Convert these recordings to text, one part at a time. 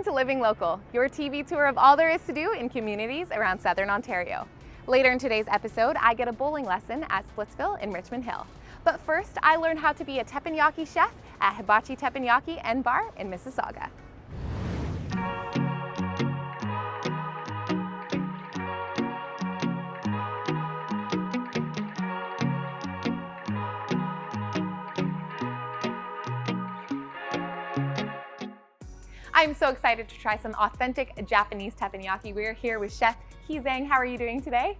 to Living Local, your TV tour of all there is to do in communities around Southern Ontario. Later in today's episode, I get a bowling lesson at Splitsville in Richmond Hill. But first, I learned how to be a teppanyaki chef at Hibachi Teppanyaki and Bar in Mississauga. I'm so excited to try some authentic Japanese teppanyaki. We're here with Chef Hee Zhang. How are you doing today?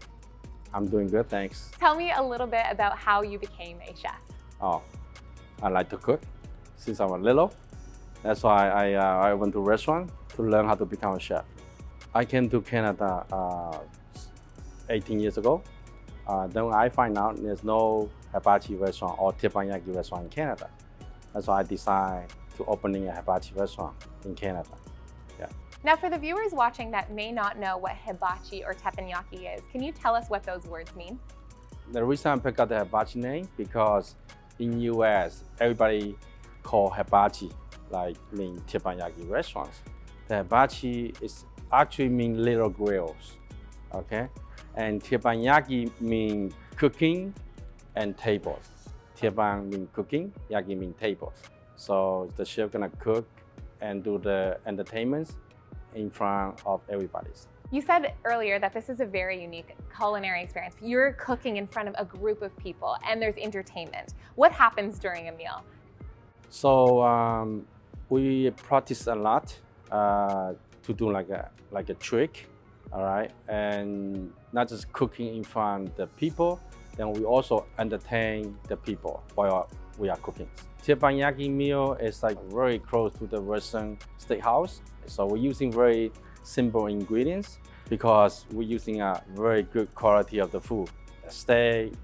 I'm doing good, thanks. Tell me a little bit about how you became a chef. Oh, I like to cook since I was little. That's why I went to a restaurant to learn how to become a chef. I came to Canada 18 years ago. Then I find out there's no hibachi restaurant or teppanyaki restaurant in Canada. That's why I decided to opening a hibachi restaurant in Canada. Yeah. Now, for the viewers watching that may not know what hibachi or teppanyaki is, can you tell us what those words mean? The reason I picked up the hibachi name because in US, everybody call hibachi like mean teppanyaki restaurants. The hibachi is actually mean little grills, okay? And teppanyaki mean cooking and tables. Teppan mean cooking, yaki mean tables. So the chef gonna cook and do the entertainments in front of everybody. You said earlier that this is a very unique culinary experience. You're cooking in front of a group of people and there's entertainment. What happens during a meal? So we practice a lot to do like a trick, all right? And not just cooking in front of the people, then we also entertain the people while we are cooking. Teppanyaki meal is like very close to the Western steakhouse. So we're using very simple ingredients because we're using a very good quality of the food. Steak,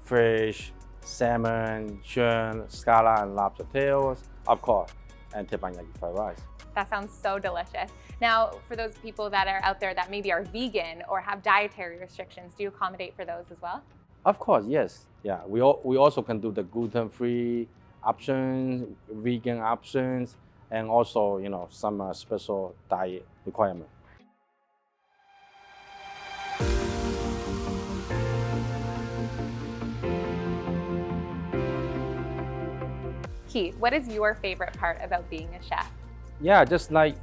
fish, salmon, shrimp, scallop, and lobster tails, of course, and teppanyaki fried rice. That sounds so delicious. Now, for those people that are out there that maybe are vegan or have dietary restrictions, do you accommodate for those as well? Of course, yes. Yeah, we also can do the gluten-free options, vegan options, and also, you know, some special diet requirement. Keith, what is your favorite part about being a chef? Yeah, just like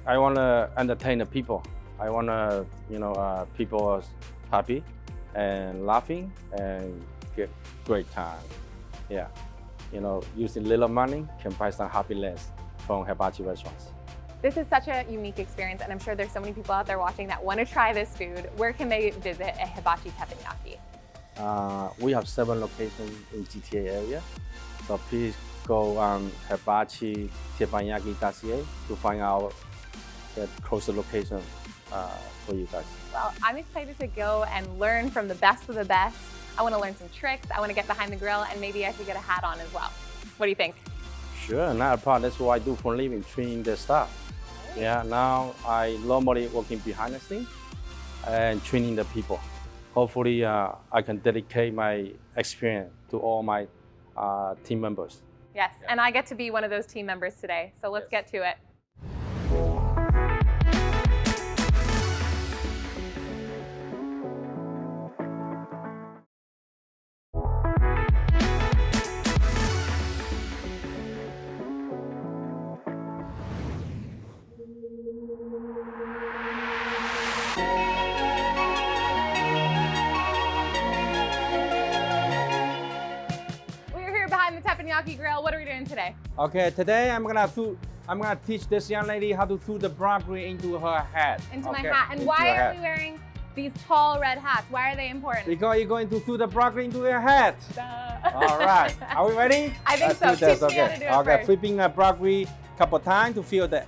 I want to entertain the people. I want to, you know, people are happy and laughing and get great time. Yeah, you know, using little money can buy some happiness from hibachi restaurants. This is such a unique experience, and I'm sure there's so many people out there watching that want to try this food. Where can they visit a Hibachi Teppanyaki? We have 7 locations in GTA area, so please go on hibachi-teppanyaki.ca to find out the closest location for you guys. Well, I'm excited to go and learn from the best of the best. I want to learn some tricks. I want to get behind the grill, and maybe I should get a hat on as well. What do you think? Sure, not a problem. That's what I do for a living, training the staff. Right. Yeah, now I normally working behind the scenes and training the people. Hopefully, I can dedicate my experience to all my team members. Yes, yeah. And I get to be one of those team members today, so let's get to it. Behind the teppanyaki grill. What are we doing today? Okay, today I'm gonna teach this young lady how to throw the broccoli into her hat. Into my hat. And why are we wearing these tall red hats? Why are they important? Because you're going to throw the broccoli into your hat. All right, are we ready? I think so. Teach me how to do it first. Flipping the broccoli a couple times to feel the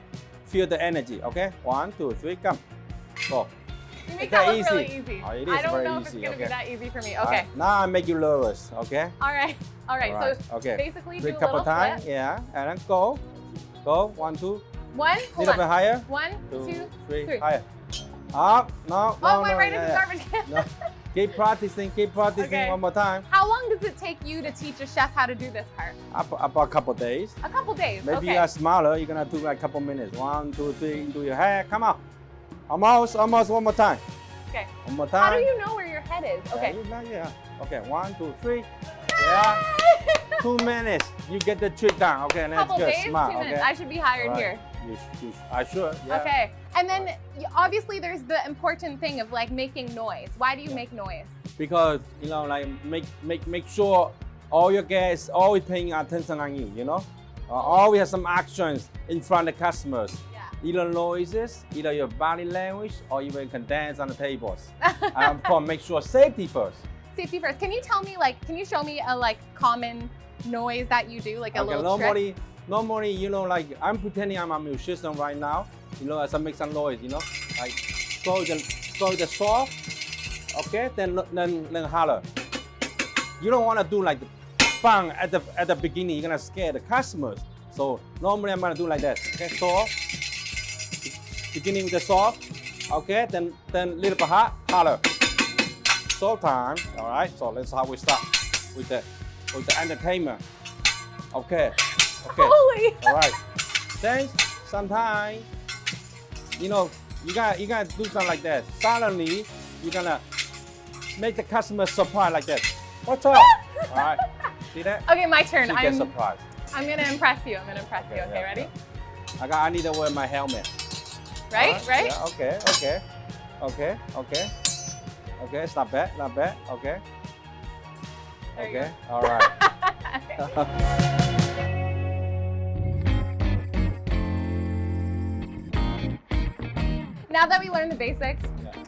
energy. Okay, 1, 2, 3, come, go. You make that look really easy. Oh, it is I don't very know if easy. it's going to be that easy for me. Okay. Right. Now I make you nervous, okay? All right. So okay. Basically do a couple times, yeah, and then go. 1, 2. 1, a little bit higher. 1, 2, 3. Higher. Up, no, oh, went right into the garbage can. Keep practicing Okay. one more time. How long does it take you to teach a chef how to do this part? About a couple days. A couple days. Maybe okay. you are smaller, you're gonna do like a couple minutes. 1, 2, 3, do your head. Come on. Almost, one more time. Okay. One more time. How do you know where your head is? Okay. Yeah. Okay, 1, 2, 3. Yeah. 2 minutes. You get the trick down. Okay, let's Couple go. days, Smart. 2 minutes. Okay. I should be hired Alright. here. I should. Yeah. Okay. And then obviously there's the important thing of like making noise. Why do you make noise? Because like make sure all your guests always paying attention on you. Always have some actions in front of the customers. Yeah. Either noises, either your body language, or even you can dance on the tables. Of course, make sure safety first. Safety first. Can you tell me can you show me a common noise that you do, like a little trick? Normally, like I'm pretending I'm a musician right now. As I make some noise, like throw the saw. Okay, then holler. You don't want to do like bang at the beginning. You're gonna scare the customers. So normally I'm gonna do like that. Okay, saw. Beginning with the saw. Okay, then little bit holler. Saw time. All right. So that's how we start with the entertainment. Okay. Holy. All right. Then sometimes, you gotta do something like that. Suddenly, you're gonna make the customer surprised like that. What's up? All right. See that? Okay, my turn. She gets surprised. I'm gonna impress you. Okay, ready? I need to wear my helmet. Right? Yeah, okay. Okay, it's not bad. Okay. There you Okay. All right. Now that we learned the basics,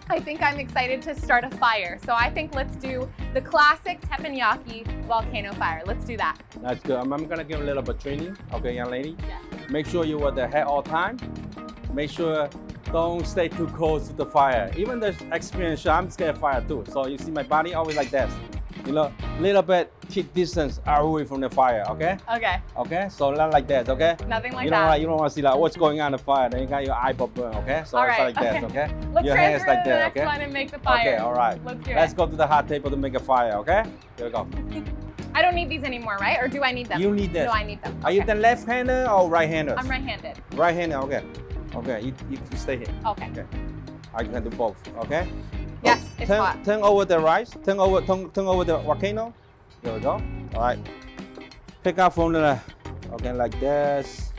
I think I'm excited to start a fire. So I think let's do the classic teppanyaki volcano fire. Let's do that. That's good. I'm gonna give a little bit of training. Okay, young lady. Yeah. Make sure you wear the hat all time. Make sure don't stay too close to the fire. Even the experienced chef, I'm scared of fire too. So you see my body always like this. Little bit keep distance away from the fire. Okay. Okay. Okay. So not like that. Okay. Nothing like that. You don't want to see like what's going on in the fire. Then you got your eyeball burn. Okay. So All it's right, like that. okay. Okay. Let's your transfer hands to like the that. next Okay. one and make the fire. Okay. All right. Let's do Let's it. go to the hot table to make a fire. Okay. Here we go. I don't need these anymore, right? Or do I need them? You need this. No, I need them. Are you the left-hander or right-hander? I'm right-handed. Right-hander. Okay. Okay. You stay here. Okay. Okay. I can do both. Okay. Yes, it's hot. Turn over the rice. Turn over the volcano. There we go. All right. Pick up from the. Okay, like this.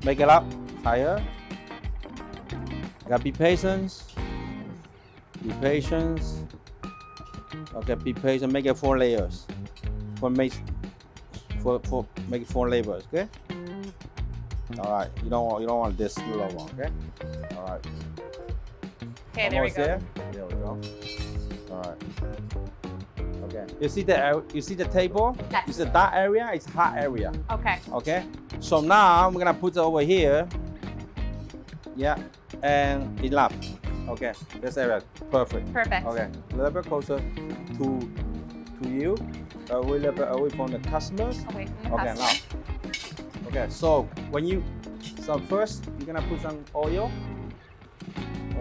Make it up higher. Gotta be patient. Be patient. Okay, be patient. Make it 4 layers. Make it 4 layers. Okay. All right. You don't want this low one. Okay. All right. Okay, there we Almost go. There we go. All right. Okay. You see the table? Yes. You see that area? It's hot area. Okay. Okay. So now I'm gonna put it over here. Yeah. And enough. Okay. This area. Perfect. Perfect. Okay. A little bit closer to you. A little bit away from the customers. Away from the Okay. customer. Now. Okay. So first you're gonna put some oil.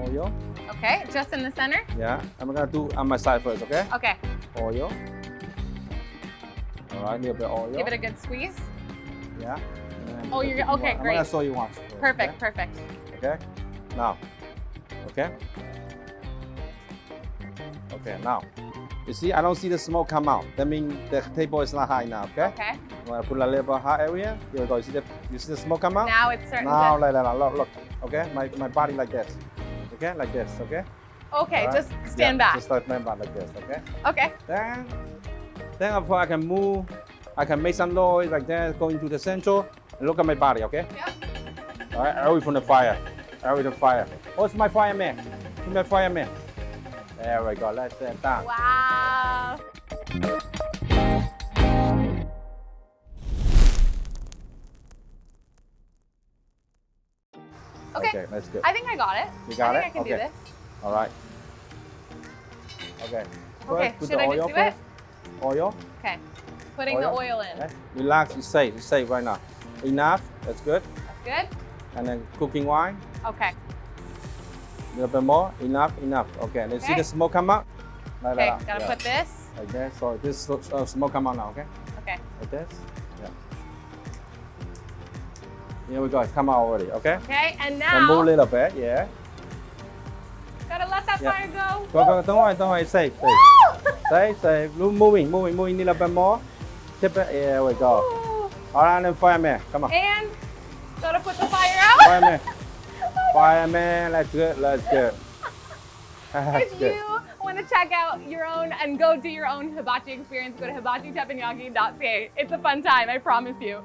Oil. Okay, just in the center? Yeah. I'm gonna do on my side first. Okay. Okay. Oil. All right, a little bit oil. Give it a good squeeze. Yeah. Oh, you're okay. I'm Great. gonna show you once. First, Perfect. Okay? Perfect. Okay. Now. Okay. Okay. Now. You see, I don't see the smoke come out. That means the table is not high now. Okay. Okay. I'm gonna put a little bit hot area. Here we go. You see the smoke come out? Now it's starting Now, to. like that. Look. Okay. My body like this. Okay. Like this. Okay. Okay, All right? just stand back. Just stand back like this. Okay. Okay. Then of course I can move. I can make some noise like that, going to the central. And look at my body, okay? Yep. All right, away from the fire. Away from the fire. What's my fireman? Where's my fireman? There we go. Let's set down. Wow. Okay. That's good. I think I got it. You got I it? think I can do Okay. this. All right. Okay. Okay, Put should the I oil just do first. Oil. Okay. Putting the Oil. oil in. Okay. Relax. It's safe. It's safe right now. Enough. That's good. Good? And then cooking wine. Okay. A little bit more. Enough. Okay. Let's see Okay. the smoke come out. Like Okay, that. gotta Yeah. put this. Like that. So this smoke come out now, okay? Okay. Like this. Yeah. Here we go. It's come out already, okay? Okay, and And move a now, little bit, yeah. gotta let that Yeah. fire go. Go. Don't worry. Safe. Safe. Moving a little bit more. Tip it. Here we go. Ooh. All right, then fireman. Come on. And gotta put the fire out. Fireman. Fireman. That's good. That's good. That's If good. you want to check out your own and go do your own hibachi experience, go to hibachiteppanyaki.ca. It's a fun time, I promise you.